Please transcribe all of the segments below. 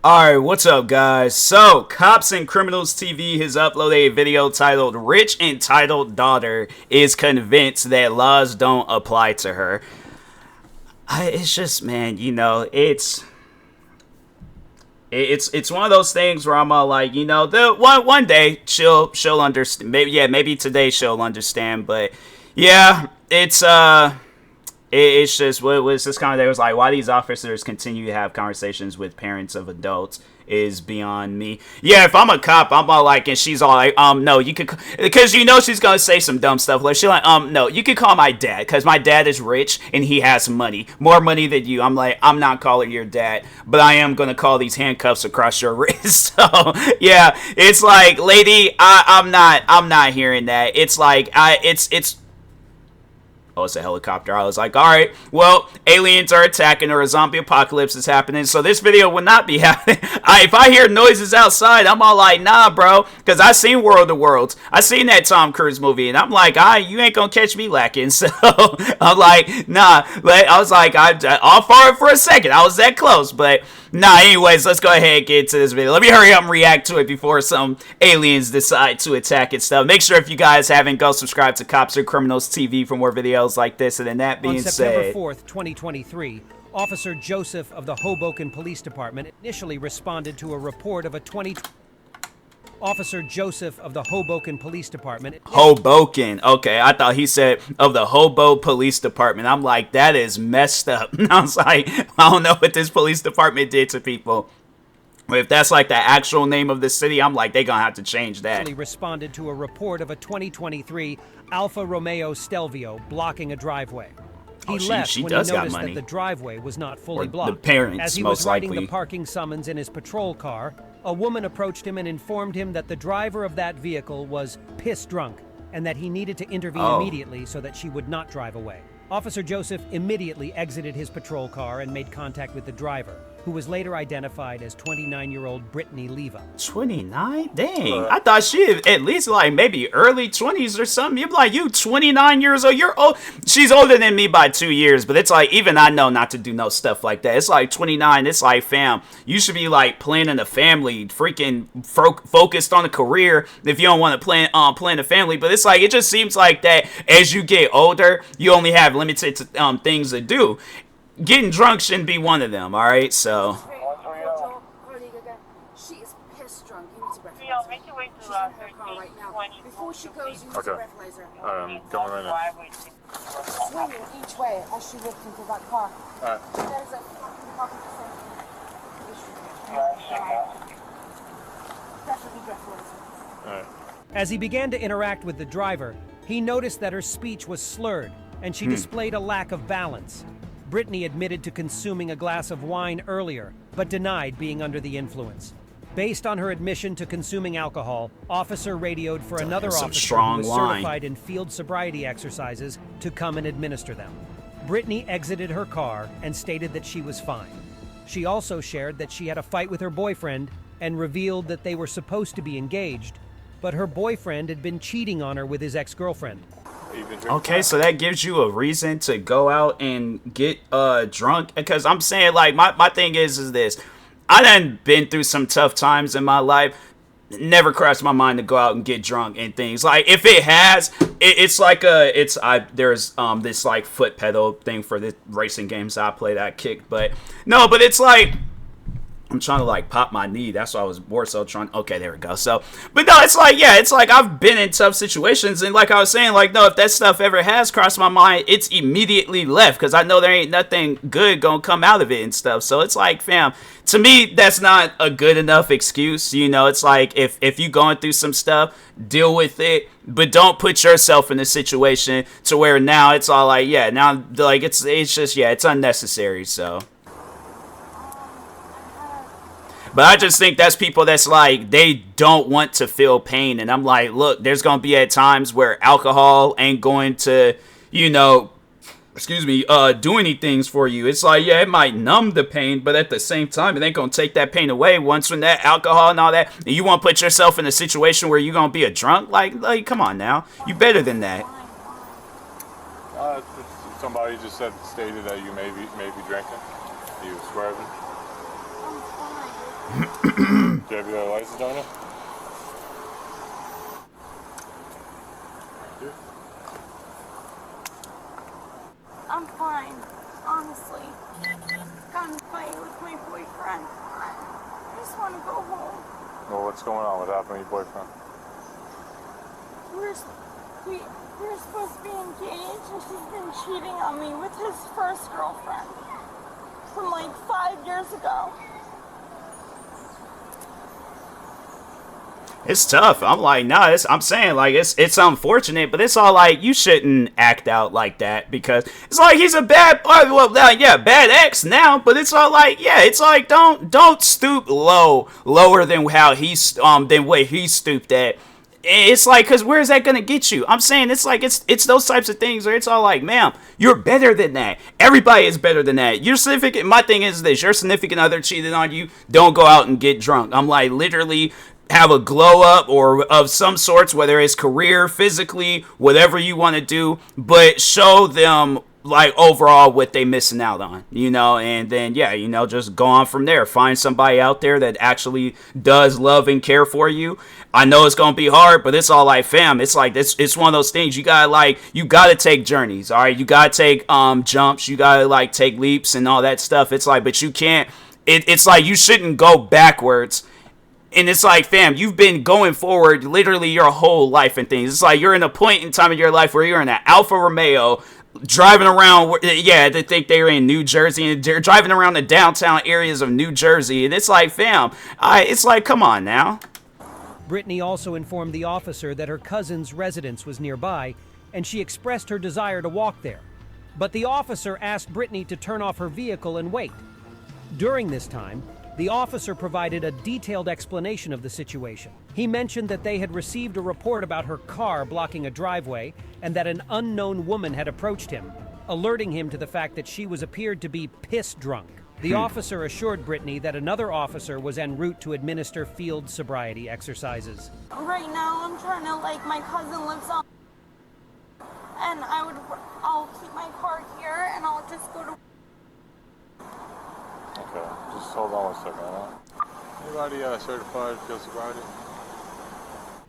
Alright, what's up guys? So, Cops and Criminals TV has uploaded a video titled Rich Entitled Daughter is Convinced That Laws Don't Apply to Her. It's just, man, you know, it's one of those things where I'm all like, you know, the one day she'll understand. Maybe today she'll understand, but yeah, it's just what was this kind of, there was like, why these officers continue to have conversations with parents of adults is beyond me. Yeah, if I'm a cop, I'm all like, and she's all like, no, you could, because you know she's gonna say some dumb stuff. Like she's like, no, you could call my dad, because my dad is rich and he has money, more money than you. I'm like, I'm not calling your dad, but I am gonna call these handcuffs across your wrist. So yeah, it's like, lady, I'm not hearing that. It's like, oh, it's a helicopter. I was like, all right, well, aliens are attacking or a zombie apocalypse is happening, so this video will not be happening. If I hear noises outside, I'm all like, nah, bro, because I seen World of Worlds. I seen that Tom Cruise movie, and I'm like, you ain't gonna catch me lacking. So I'm like, nah. I was like, all for it for a second. I was that close, but nah, anyways, let's go ahead and get into this video. Let me hurry up and react to it before some aliens decide to attack and stuff. Make sure if you guys haven't, go subscribe to Cops or Criminals TV for more videos like this. And then that being said, on September 4th, 2023, Officer Joseph of the Hoboken Police Department initially responded to a report of a Officer Joseph of the Hoboken Police Department. Hoboken. Okay, I thought he said of the Hobo Police Department. I'm like, that is messed up. I was like, I don't know what this police department did to people. But if that's like the actual name of the city, I'm like, they're gonna have to change that. He responded to a report of a 2023 Alfa Romeo Stelvio blocking a driveway. He left when he noticed that the driveway was not fully blocked. The parents, as he was writing the parking summons in his patrol car, a woman approached him and informed him that the driver of that vehicle was piss drunk and that he needed to intervene immediately so that she would not drive away. Officer Joseph immediately exited his patrol car and made contact with the driver, who was later identified as 29-year-old Brittany Leva. 29? Dang. I thought she at least like maybe early 20s or something. You're like, you 29 years old. You're old. She's older than me by 2 years, but it's like, even I know not to do no stuff like that. It's like 29. It's like, fam, you should be like planning a family, freaking focused on a career if you don't want to plan a family. But it's like, it just seems like that as you get older, you only have limited things to do. Getting drunk shouldn't be one of them, alright? So. She is pissed drunk. You need to breathalyzer. She's in her car right now. Before she goes, you need to breathalyzer. Going right now. Swinging each way as she walks into that car. There's a fucking pocket definitely breathalyzer. Alright. As he began to interact with the driver, he noticed that her speech was slurred and she displayed a lack of balance. Brittany admitted to consuming a glass of wine earlier, but denied being under the influence. Based on her admission to consuming alcohol, officer radioed for another officer who was certified in field sobriety exercises to come and administer them. Brittany exited her car and stated that she was fine. She also shared that she had a fight with her boyfriend and revealed that they were supposed to be engaged, but her boyfriend had been cheating on her with his ex-girlfriend. Okay, so that gives you a reason to go out and get drunk. Because I'm saying, like, my thing is this. I done been through some tough times in my life. Never crossed my mind to go out and get drunk and things. Like, if it has, it's like there's this like foot pedal thing for the racing games I play that I kick. But no, but it's like, I'm trying to like pop my knee. That's why I was more so trying. Okay, there we go. So, but no, it's like, yeah, it's like I've been in tough situations. And like I was saying, like, no, if that stuff ever has crossed my mind, it's immediately left. Because I know there ain't nothing good going to come out of it and stuff. So it's like, fam, to me, that's not a good enough excuse. You know, it's like if you going through some stuff, deal with it. But don't put yourself in a situation to where now it's all like, yeah, now like it's just, yeah, it's unnecessary. So. But I just think that's people that's like, they don't want to feel pain. And I'm like, look, there's going to be at times where alcohol ain't going to, you know, do anything for you. It's like, yeah, it might numb the pain, but at the same time, it ain't going to take that pain away once when that alcohol and all that. And you want to put yourself in a situation where you're going to be a drunk? Like, come on now. You better than that. Somebody just stated that you may be drinking. You swerving. Do you have your license on you? I'm fine, honestly. Got in a fight with my boyfriend. I just want to go home. Well, what's going on? What happened with your boyfriend? We're supposed to be engaged, and he's been cheating on me with his first girlfriend from like 5 years ago. It's tough. I'm like, nah, I'm saying, like, it's unfortunate, but it's all like, you shouldn't act out like that, because it's like, he's a bad, bad ex now, but it's all like, yeah, it's like, don't stoop lower than how than what he stooped at. It's like, because where's that gonna get you? I'm saying, it's like, it's those types of things where it's all like, ma'am, you're better than that. Everybody is better than that. My thing is this: your significant other cheated on you, don't go out and get drunk. I'm like, literally have a glow up or of some sorts, whether it's career, physically, whatever you want to do, but show them like overall what they missing out on, and then just go on from there. Find somebody out there that actually does love and care for you. I know it's gonna be hard, but it's all like, fam, it's like it's one of those things. You gotta take journeys, all right? You gotta take jumps, you gotta like take leaps and all that stuff. It's like, but you can't, it's like, you shouldn't go backwards. And it's like, fam, you've been going forward literally your whole life and things. It's like, you're in a point in time in your life where you're in an Alfa Romeo driving around. Yeah, they think they're in New Jersey, and they're driving around the downtown areas of New Jersey. And it's like, fam, it's like, come on now. Brittany also informed the officer that her cousin's residence was nearby, and she expressed her desire to walk there. But the officer asked Brittany to turn off her vehicle and wait. During this time, the officer provided a detailed explanation of the situation. He mentioned that they had received a report about her car blocking a driveway and that an unknown woman had approached him, alerting him to the fact that she appeared to be piss drunk. The officer assured Brittany that another officer was en route to administer field sobriety exercises. Right now, I'm trying to, my cousin lives on, and I'll keep my car here, and I'll just go to. Okay, just hold on 1 second, huh? Anybody certified field sobriety?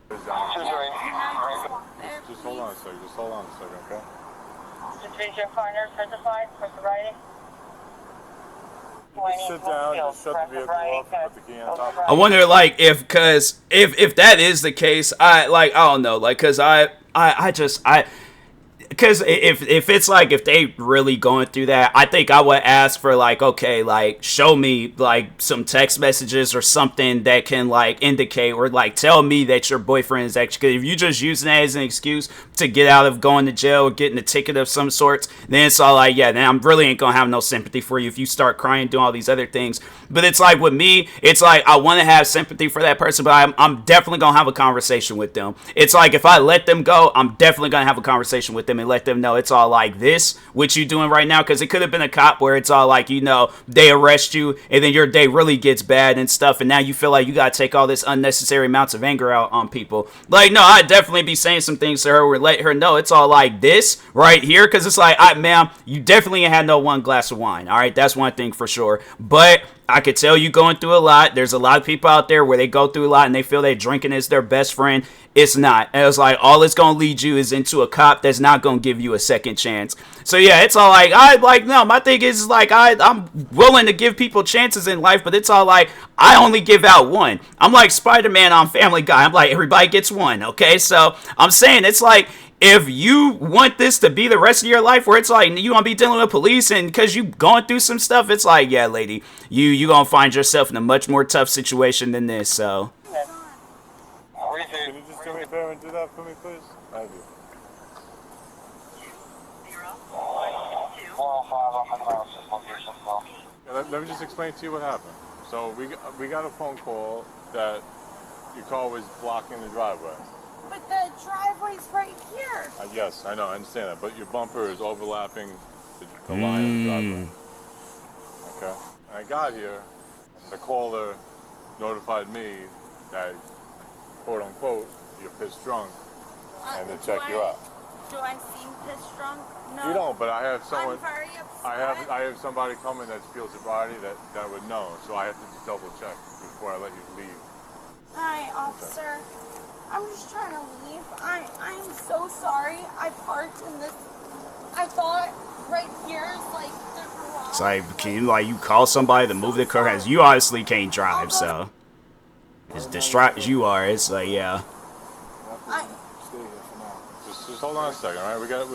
Just hold on a second, okay? Is your partner certified for sobriety? Just sit down, just shut the vehicle off, and put the key on top. I wonder, like, if that is the case, I don't know, like, because if it's like, if they really going through that, I think I would ask for, like, okay, like, show me like some text messages or something that can like indicate or like tell me that your boyfriend is actually, because if you just using that as an excuse to get out of going to jail or getting a ticket of some sorts, then it's all like, yeah, then I'm really ain't gonna have no sympathy for you if you start crying, doing all these other things. But it's like, with me, it's like, I want to have sympathy for that person, but I'm definitely gonna have a conversation with them. It's like, if I let them go, I'm definitely gonna have a conversation with them and let them know it's all like, this what you doing right now, because it could have been a cop where it's all like, they arrest you and then your day really gets bad and stuff, and now you feel like you gotta take all this unnecessary amounts of anger out on people. Like, no, I'd definitely be saying some things to her or let her know it's all like this right here, because it's like, ma'am, you definitely had no one glass of wine, all right? That's one thing for sure. But I could tell you going through a lot. There's a lot of people out there where they go through a lot and they feel that drinking is their best friend. It's not. And it's like, all it's going to lead you is into a cop that's not going to give you a second chance. So yeah, it's all like, no, my thing is like, I'm willing to give people chances in life, but it's all like, I only give out one. I'm like Spider-Man on Family Guy. I'm like, everybody gets one, okay? So I'm saying, it's like, if you want this to be the rest of your life where it's like you gonna be dealing with police and because you going through some stuff, it's like, yeah, lady, you gonna find yourself in a much more tough situation than this. So Can you just do me a favor and do that for me, please? Thank you. Let me just explain to you what happened. So we got a phone call that your car was blocking the driveway. But the driveway's right here. Yes, I know, I understand that, but your bumper is overlapping the line of the driveway. Okay? When I got here, the caller notified me that, quote unquote, you're pissed drunk, and to check you out. Do I seem pissed drunk? No. You don't, but I have someone. I'm very upset. I have somebody coming that's field sobriety that would know. So I have to just double check before I let you leave. Hi, officer. I'm just trying to leave. I'm so sorry. I parked in this. I thought right here is like the garage. It's like, can you call somebody to move the car? Because you obviously can't drive, so as distraught as you are, it's like, yeah. Just hold on a second, all right?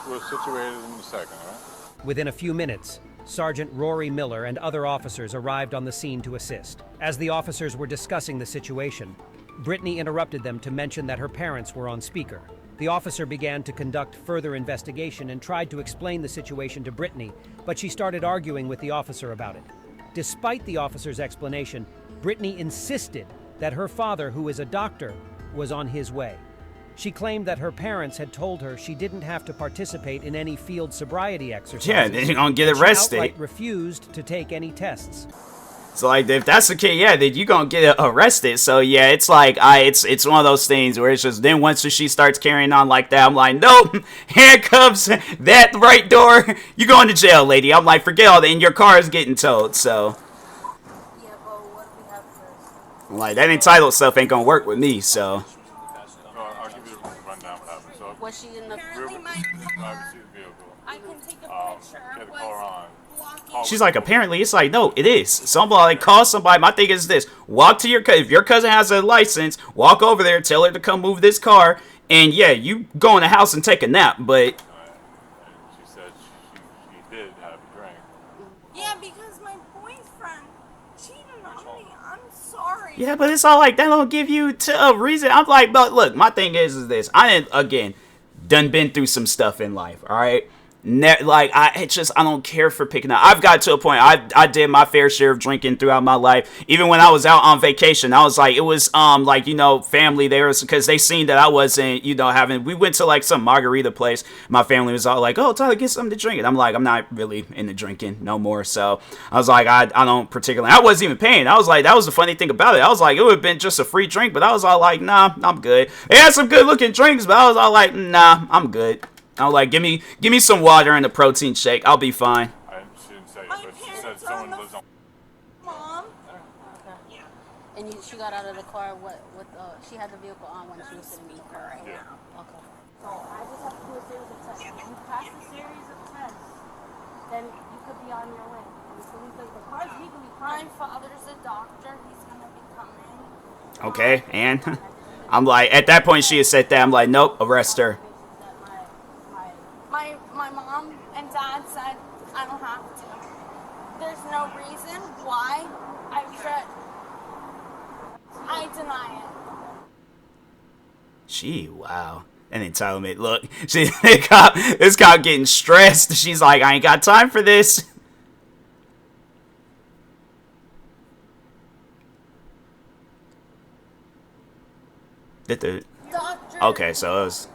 We're situated in a second, all right? Within a few minutes, Sergeant Rory Miller and other officers arrived on the scene to assist. As the officers were discussing the situation, Brittany interrupted them to mention that her parents were on speaker. The officer began to conduct further investigation and tried to explain the situation to Brittany, but she started arguing with the officer about it. Despite the officer's explanation, Brittany insisted that her father, who is a doctor, was on his way. She claimed that her parents had told her she didn't have to participate in any field sobriety exercises. Yeah, then you're gonna get arrested. She outright refused to take any tests. So like, if that's the case, yeah, then you gonna get arrested. So yeah, it's like it's one of those things where it's just then once she starts carrying on like that, I'm like, nope, handcuffs, that right door, you going to jail, lady. I'm like, forget all that, and your car is getting towed. So Yeah, but what do we have first? I'm like, that entitled stuff ain't gonna work with me. So I'll give you the rundown what happened. So Was she in the... Apparently my I car, haven't seen the vehicle. I can take a picture, Get the was car on. blocking. she's like, apparently, it's like, no, it is. Somebody like call somebody. My thing is this: walk to your if your cousin has a license, walk over there, tell her to come move this car, and yeah, you go in the house and take a nap. But And she said she did have a drink. Yeah, because my boyfriend cheated on me. I'm sorry. yeah, but it's all like that don't give you a reason. I'm like, but look, my thing is this: I didn't again done been through some stuff in life. All right. I don't care for picking up. I've got to a point. I did my fair share of drinking throughout my life. Even when I was out on vacation, I was like, it was family there, because they seen that I wasn't having. We went to like some margarita place. My family was all like, oh, Tyler, get something to drink. And I'm like, I'm not really into drinking no more. So I was like, I don't particularly. I wasn't even paying. I was like, that was the funny thing about it. I was like, it would have been just a free drink, but I was all like, nah, I'm good. They had some good looking drinks, but I was all like, nah, I'm good. I was like, give me some water and a protein shake. I'll be fine. She didn't say it, My but she said parents are someone on the lives on. Mom. Okay. And she got out of the car, she had the vehicle on when she was sitting in the car. Yeah. Okay. So I just have to do a series of tests. If you pass a series of tests, then you could be on your way. The car's legally My fine. father's a doctor. He's gonna be coming. Okay, and I'm like, at that point, she had said that. I'm like, nope, arrest her. My mom and dad said I don't have to. There's no reason why I should. I deny it. Wow. An entitlement. Look, this cop getting stressed. She's like, I ain't got time for this. Doctor. Okay, so it was.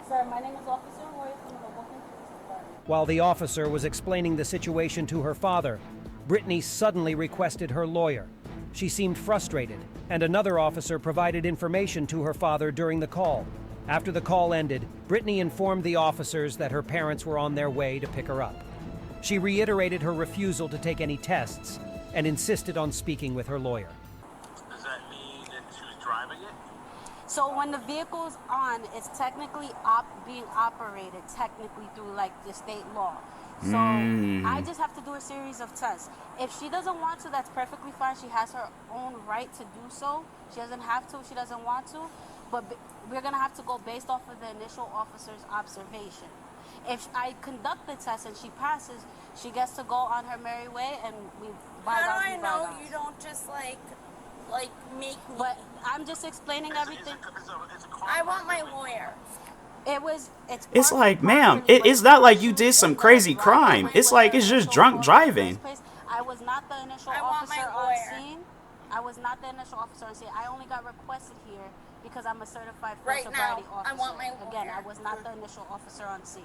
Sir, my name is Officer Roy from the Brooklyn Police Department. While the officer was explaining the situation to her father, Brittany suddenly requested her lawyer. She seemed frustrated, and another officer provided information to her father during the call. After the call ended, Brittany informed the officers that her parents were on their way to pick her up. She reiterated her refusal to take any tests and insisted on speaking with her lawyer. Does that mean that she was driving it? So when the vehicle's on, it's technically being operated technically through like the state law. So I just have to do a series of tests. If she doesn't want to, that's perfectly fine. She has her own right to do so. She doesn't have to if she doesn't want to. But we're going to have to go based off of the initial officer's observation. If I conduct the test and she passes, she gets to go on her merry way, and we How do I know you don't just like make me? But I'm just explaining everything. I want my lawyer. It's like, ma'am, it's not like you did some crazy crime. It's like it's just drunk driving. I was not the initial I want my officer on lawyer. scene. I was not the initial officer on scene. I only got requested here because I'm a certified field Right sobriety now, officer. I want my Again, lawyer. I was not the initial officer on scene.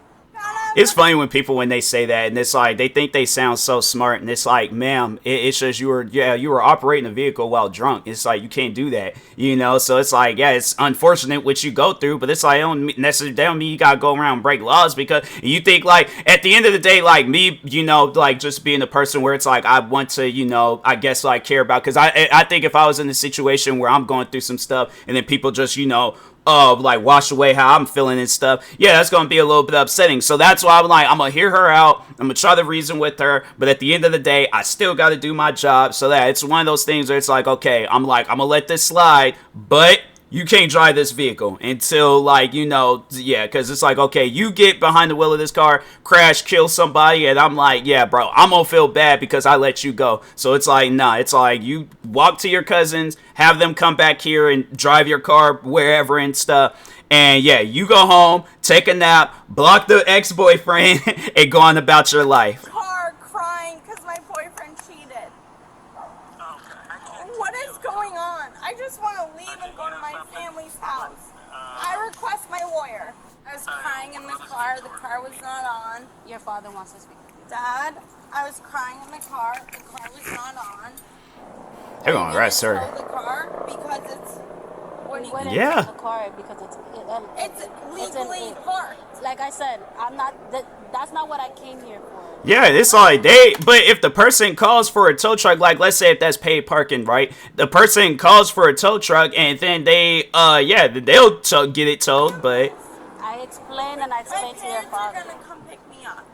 It's funny when people, when they say that, and it's like they think they sound so smart, and it's like, ma'am, it's just you were operating a vehicle while drunk. It's like you can't do that, you know. So it's like, yeah, it's unfortunate what you go through, but it's like that don't mean you gotta go around and break laws, because you think, like, at the end of the day, like me, you know, like just being a person where it's like I want to, you know, I guess like care about, because I think if I was in a situation where I'm going through some stuff and then people just, you know, like wash away how I'm feeling and stuff, yeah, that's gonna be a little bit upsetting. So that's why I'm like, I'm gonna hear her out, I'm gonna try to reason with her, but at the end of the day, I still gotta do my job. So that it's one of those things where it's like, okay, I'm gonna let this slide, but you can't drive this vehicle until, like, you know, yeah, because it's like, okay, you get behind the wheel of this car, crash, kill somebody, and I'm like, yeah, bro, I'm gonna feel bad because I let you go. So it's like, nah, it's like you walk to your cousins, have them come back here and drive your car wherever and stuff. And yeah, you go home, take a nap, block the ex-boyfriend, and go on about your life. Car crying because my boyfriend cheated. What is going on? I just want to leave and go to my family's house. I request my lawyer. I was crying in the car was not on. Your father wants to speak with you. Dad, I was crying in the car was not on. They're gonna arrest her. The car because it's Yeah. The car because it's legally parked. Like I said, I'm not. That's not what I came here for. Yeah, it's like but if the person calls for a tow truck, like let's say if that's paid parking, right? The person calls for a tow truck and then they'll get it towed, but I explained and I explained to your father. My parents are gonna come pick me up.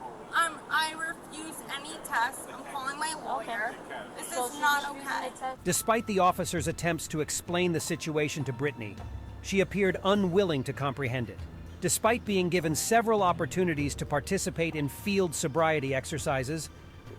I refuse any tests. I'm calling my lawyer. This is not okay. Despite the officer's attempts to explain the situation to Brittany, she appeared unwilling to comprehend it. Despite being given several opportunities to participate in field sobriety exercises,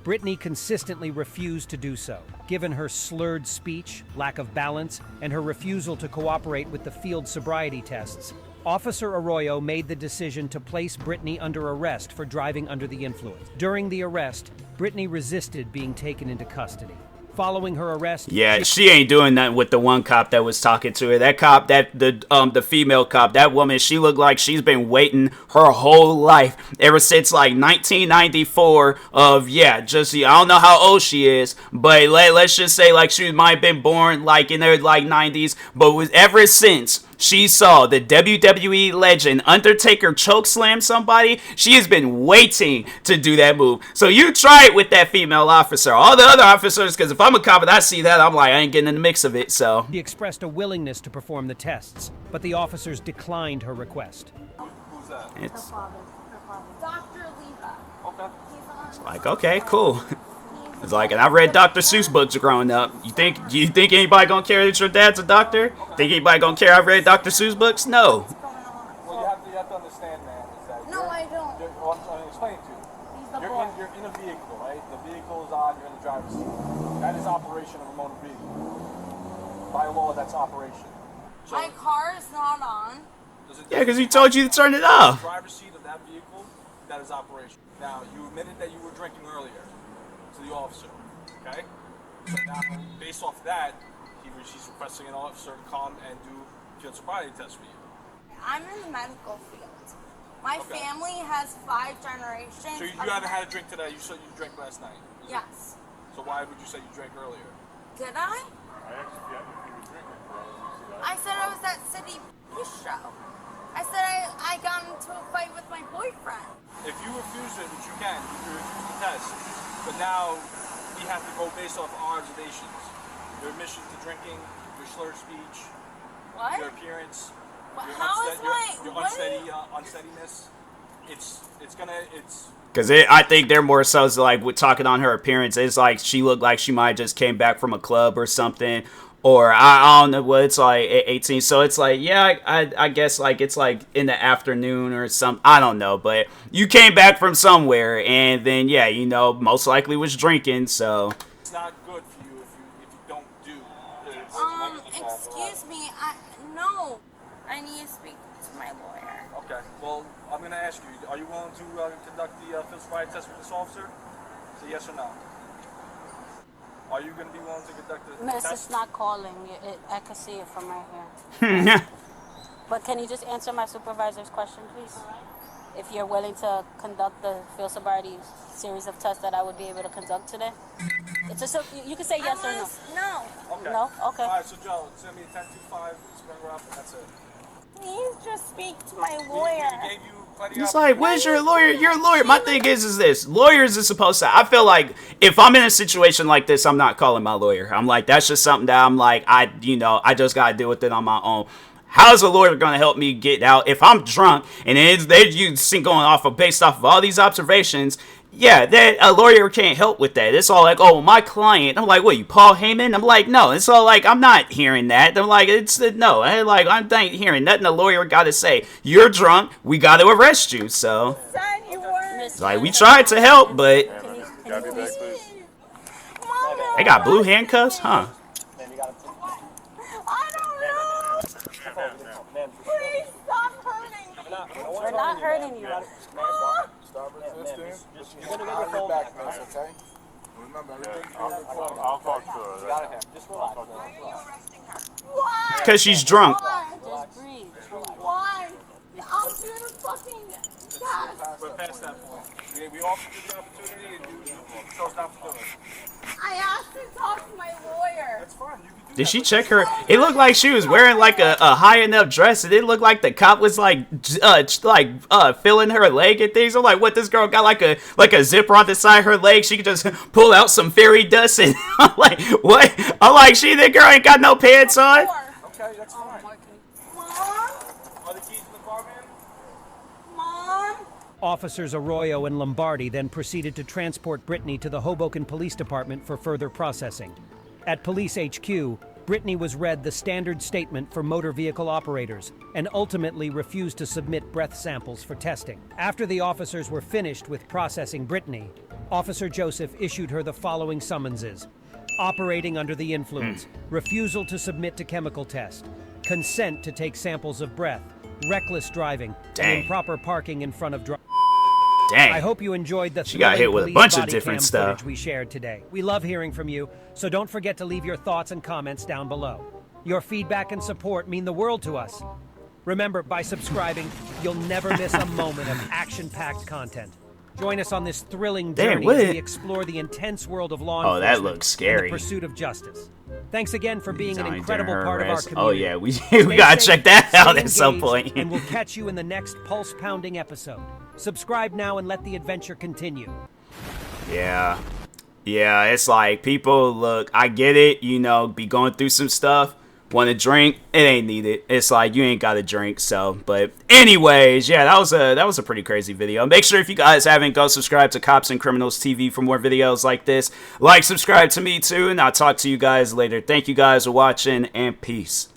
Brittany consistently refused to do so. Given her slurred speech, lack of balance, and her refusal to cooperate with the field sobriety tests, Officer Arroyo made the decision to place Brittany under arrest for driving under the influence. During the arrest, Brittany resisted being taken into custody. Following her arrest, yeah, she ain't doing nothing with the one cop that was talking to her. That cop, the female cop, that woman, she looked like she's been waiting her whole life ever since like 1994. I don't know how old she is, but let's just say like she might have been born like in her like 90s, but was ever since she saw the WWE legend Undertaker chokeslam somebody, she has been waiting to do that move. So you try it with that female officer. All the other officers, because if I'm a cop and I see that, I'm like, I ain't getting in the mix of it, so. She expressed a willingness to perform the tests, but the officers declined her request. Who's that? It's Her father. Dr. Leva. Okay. He's on. like, okay, cool. It's like, and I read Dr. Seuss books growing up. You think anybody gonna care that your dad's a doctor? Think anybody gonna care I read Dr. Seuss books? No. What's going on? Well, you have to understand, man, is that No, I don't. I'm explaining to you. He's the You're boss. in a vehicle, right? The vehicle is on, you're in the driver's seat. That is operation of a motor vehicle. By law, that's operation. So, My car is not on. Yeah, because he told you to turn it off. The driver's seat of that vehicle, that is operation. Now, you admitted that you were drinking earlier to the officer, okay? So now, based off that, she's requesting an officer to come and do field sobriety test for you. I'm in the medical field. My family has 5 generations. So you haven't had a drink today. You said you drank last night. Yes. So why would you say you drank earlier? Did I? I said I was at City Bistro. I said I got into a fight with my boyfriend. If you refuse it, which you can, you refuse the test. But now we have to go based off our observations. Your admission to drinking, your slurred speech, What? your appearance, your unsteadiness. Because I think they're more so like with talking on her appearance. It's like she looked like she might just came back from a club or something. Or I don't know what it's like at 18. So it's like, yeah, I guess like it's like in the afternoon or something. I don't know. But you came back from somewhere and then, yeah, you know, most likely was drinking. So It's not good for you if you don't do. Excuse me. No. I need to speak to my lawyer. Okay. Well, I'm going to ask you, are you willing to conduct the field sobriety test with this officer? Say yes or no. Are you going to be willing to conduct the Miss, test? it's not calling. I can see it from right here. But can you just answer my supervisor's question, please? if you're willing to conduct the field sobriety series of tests that I would be able to conduct today. It's just you can say yes or no. No. Okay. No? Okay. All right, so Joe, send me a 1025, spring her up, and that's it. Please just speak to my He lawyer. gave you plenty It's of like, where's your lawyer? Your lawyer. My thing is this. Lawyers are supposed to, I feel like if I'm in a situation like this, I'm not calling my lawyer. I'm like, that's just something that I'm like, I just got to deal with it on my own. How's a lawyer going to help me get out if I'm drunk and they're going off of based off of all these observations? Yeah, that a lawyer can't help with that. It's all like, oh, my client. I'm like, what, you Paul Heyman? I'm like, no. It's all like, I'm not hearing that. I'm like, no. I'm not hearing nothing a lawyer got to say. You're drunk. We got to arrest you. So, Said you were. it's like, we tried to help, but Can you Got me please? back, please. Mom, they got blue handcuffs, huh? I don't know. Please stop hurting me. We're not hurting you. Stop resisting. You're going to get your phone back, man, okay? Remember, everything. I'll talk to her. Just relax. Why? Because she's drunk. Why? Just breathe. Why? I'll do the fucking test. We're past that point. We offered you the opportunity, and you chose not to do it. I asked to talk to my lawyer. That's fine. You can do Did she check her? It looked like she was wearing like a high enough dress. It didn't look like the cop was like filling her leg and things. I'm like, what? This girl got like a zipper on the side of her leg. She could just pull out some fairy dust and I'm like, what? I'm like, that girl ain't got no pants on. Okay, that's fine. Mom? Are the keys in the car, man? Mom? Officers Arroyo and Lombardi then proceeded to transport Brittany to the Hoboken Police Department for further processing. At Police HQ, Brittany was read the standard statement for motor vehicle operators and ultimately refused to submit breath samples for testing. After the officers were finished with processing Brittany, Officer Joseph issued her the following summonses: operating under the influence, refusal to submit to chemical test, consent to take samples of breath, reckless driving, Dang. and improper parking in front of drivers. Dang. I hope you enjoyed the She got hit with a thrilling bunch of police different body cam stuff. footage we shared today. We love hearing from you, so don't forget to leave your thoughts and comments down below. Your feedback and support mean the world to us. Remember, by subscribing, you'll never miss a moment of action-packed content. Join us on this thrilling Damn, journey what as it- we explore the intense world of law Oh, that enforcement looks and scary. the pursuit of justice. Thanks again for being an During incredible her part of our arrest. community. Oh yeah, we Stay gotta safe, check that stay out at some engaged, point. and we'll catch you in the next pulse-pounding episode. Subscribe now and let the adventure continue. Yeah, it's like people look. I get it. Be going through some stuff. Want to drink? It ain't needed. It's like you ain't got to drink. So, but anyways, yeah, that was a pretty crazy video. Make sure if you guys haven't, go subscribe to Cops and Criminals TV for more videos like this. Like, subscribe to me too, and I'll talk to you guys later. Thank you guys for watching, and peace.